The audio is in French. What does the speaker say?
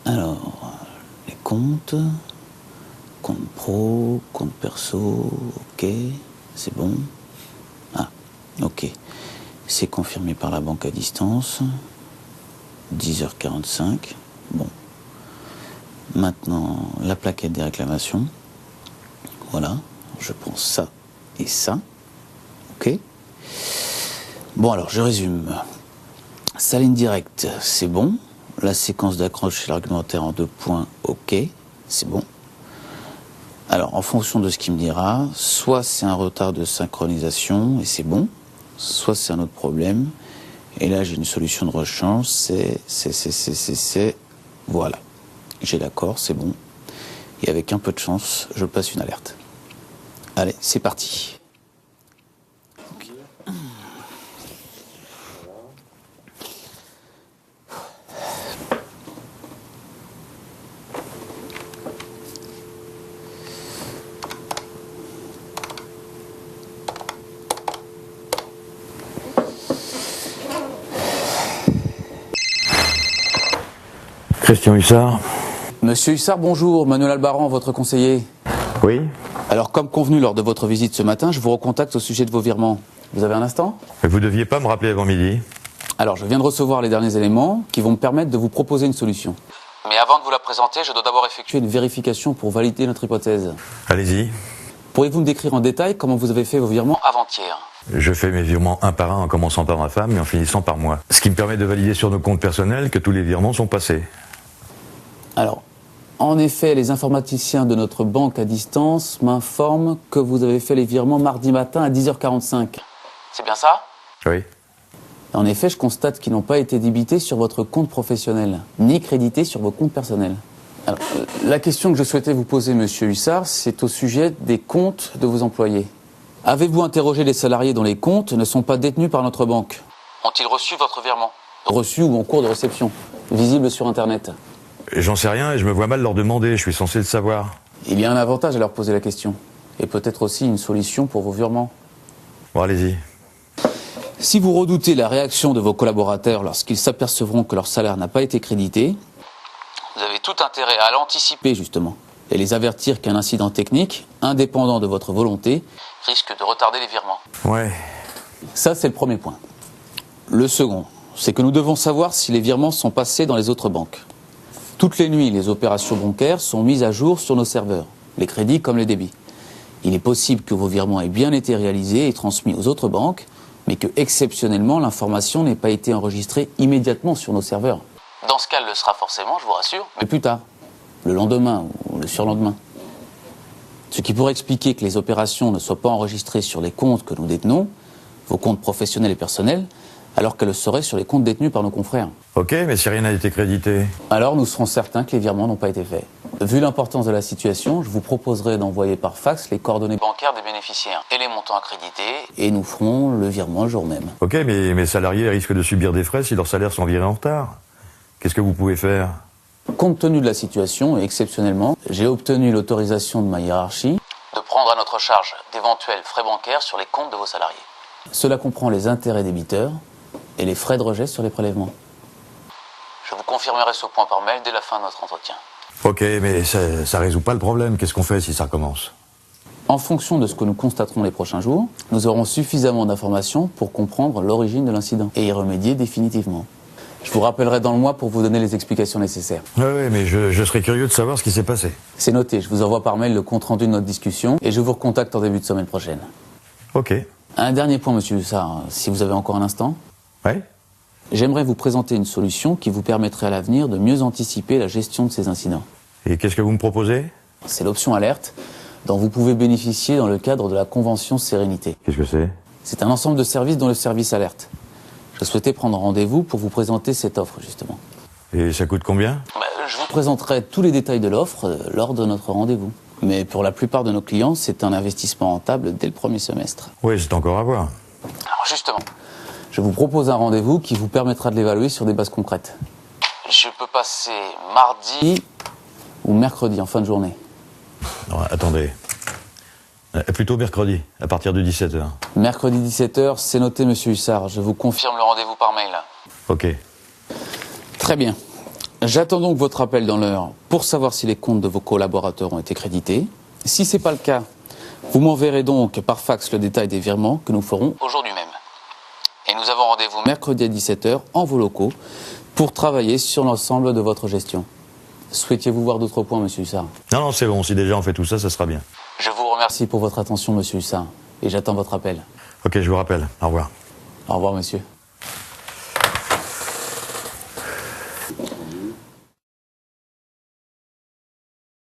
Alors, les comptes, compte pro, compte perso, ok, c'est bon. Ah, ok, c'est confirmé par la banque à distance, 10h45, bon. Maintenant, la plaquette des réclamations, voilà, je prends ça et ça, ok. Bon alors, je résume. Sa ligne directe, c'est bon. La séquence d'accroche et l'argumentaire en 2 points, ok, c'est bon. Alors, en fonction de ce qu'il me dira, soit c'est un retard de synchronisation et c'est bon, soit c'est un autre problème. Et là, j'ai une solution de rechange, voilà. J'ai l'accord, c'est bon. Et avec un peu de chance, je passe une alerte. Allez, c'est parti. Christian Hussard. Monsieur Hussard, bonjour. Manuel Albaran, votre conseiller. Oui. Alors, comme convenu lors de votre visite ce matin, je vous recontacte au sujet de vos virements. Vous avez un instant ? Vous deviez pas me rappeler avant midi. Alors, je viens de recevoir les derniers éléments qui vont me permettre de vous proposer une solution. Mais avant de vous la présenter, je dois d'abord effectuer une vérification pour valider notre hypothèse. Allez-y. Pourriez-vous me décrire en détail comment vous avez fait vos virements avant-hier ? Je fais mes virements un par un en commençant par ma femme et en finissant par moi. Ce qui me permet de valider sur nos comptes personnels que tous les virements sont passés. Alors, en effet, les informaticiens de notre banque à distance m'informent que vous avez fait les virements mardi matin à 10h45. C'est bien ça ? Oui. En effet, je constate qu'ils n'ont pas été débités sur votre compte professionnel, ni crédités sur vos comptes personnels. Alors, la question que je souhaitais vous poser, monsieur Hussard, c'est au sujet des comptes de vos employés. Avez-vous interrogé les salariés dont les comptes ne sont pas détenus par notre banque ? Ont-ils reçu votre virement ? Reçu ou en cours de réception, visible sur Internet. J'en sais rien et je me vois mal leur demander, je suis censé le savoir. Il y a un avantage à leur poser la question. Et peut-être aussi une solution pour vos virements. Bon, allez-y. Si vous redoutez la réaction de vos collaborateurs lorsqu'ils s'apercevront que leur salaire n'a pas été crédité, vous avez tout intérêt à l'anticiper justement et les avertir qu'un incident technique, indépendant de votre volonté, risque de retarder les virements. Ouais. Ça, c'est le premier point. Le second, c'est que nous devons savoir si les virements sont passés dans les autres banques. Toutes les nuits, les opérations bancaires sont mises à jour sur nos serveurs, les crédits comme les débits. Il est possible que vos virements aient bien été réalisés et transmis aux autres banques, mais que, exceptionnellement, l'information n'ait pas été enregistrée immédiatement sur nos serveurs. Dans ce cas, elle le sera forcément, je vous rassure, mais plus tard, le lendemain ou le surlendemain. Ce qui pourrait expliquer que les opérations ne soient pas enregistrées sur les comptes que nous détenons, vos comptes professionnels et personnels, alors qu'elles le seraient sur les comptes détenus par nos confrères. Ok, mais si rien n'a été crédité. Alors nous serons certains que les virements n'ont pas été faits. Vu l'importance de la situation, je vous proposerai d'envoyer par fax les coordonnées bancaires des bénéficiaires et les montants accrédités, et nous ferons le virement le jour même. Ok, mais mes salariés risquent de subir des frais si leurs salaires sont virés en retard. Qu'est-ce que vous pouvez faire ? Compte tenu de la situation, et exceptionnellement, j'ai obtenu l'autorisation de ma hiérarchie de prendre à notre charge d'éventuels frais bancaires sur les comptes de vos salariés. Cela comprend les intérêts débiteurs et les frais de rejet sur les prélèvements. Je vous confirmerai ce point par mail dès la fin de notre entretien. Ok, mais ça résout pas le problème. Qu'est-ce qu'on fait si ça recommence ? En fonction de ce que nous constaterons les prochains jours, nous aurons suffisamment d'informations pour comprendre l'origine de l'incident et y remédier définitivement. Je vous rappellerai dans le mois pour vous donner les explications nécessaires. Oui, mais je serais curieux de savoir ce qui s'est passé. C'est noté, je vous envoie par mail le compte-rendu de notre discussion et je vous recontacte en début de semaine prochaine. Ok. Un dernier point, monsieur Hussard, si vous avez encore un instant. Ouais ? J'aimerais vous présenter une solution qui vous permettrait à l'avenir de mieux anticiper la gestion de ces incidents. Et qu'est-ce que vous me proposez ? C'est l'option alerte dont vous pouvez bénéficier dans le cadre de la convention Sérénité. Qu'est-ce que c'est ? C'est un ensemble de services dont le service alerte. Je souhaitais prendre rendez-vous pour vous présenter cette offre, justement. Et ça coûte combien ? Je vous présenterai tous les détails de l'offre lors de notre rendez-vous. Mais pour la plupart de nos clients, c'est un investissement rentable dès le premier semestre. Oui, c'est encore à voir. Alors justement, je vous propose un rendez-vous qui vous permettra de l'évaluer sur des bases concrètes. Je peux passer mardi ou mercredi en fin de journée. Non, attendez. Plutôt mercredi, à partir de 17h. Mercredi 17h, c'est noté, monsieur Hussard. Je vous confirme le rendez-vous par mail. Ok. Très bien. J'attends donc votre appel dans l'heure pour savoir si les comptes de vos collaborateurs ont été crédités. Si ce n'est pas le cas, vous m'enverrez donc par fax le détail des virements que nous ferons aujourd'hui même. Et nous avons rendez-vous mercredi à 17 h en vos locaux pour travailler sur l'ensemble de votre gestion. Souhaitiez-vous voir d'autres points, monsieur Hussard? Non, c'est bon. Si déjà on fait tout ça, ça sera bien. Je vous remercie pour votre attention, monsieur Hussard, et j'attends votre appel. Ok, je vous rappelle. Au revoir. Au revoir, monsieur.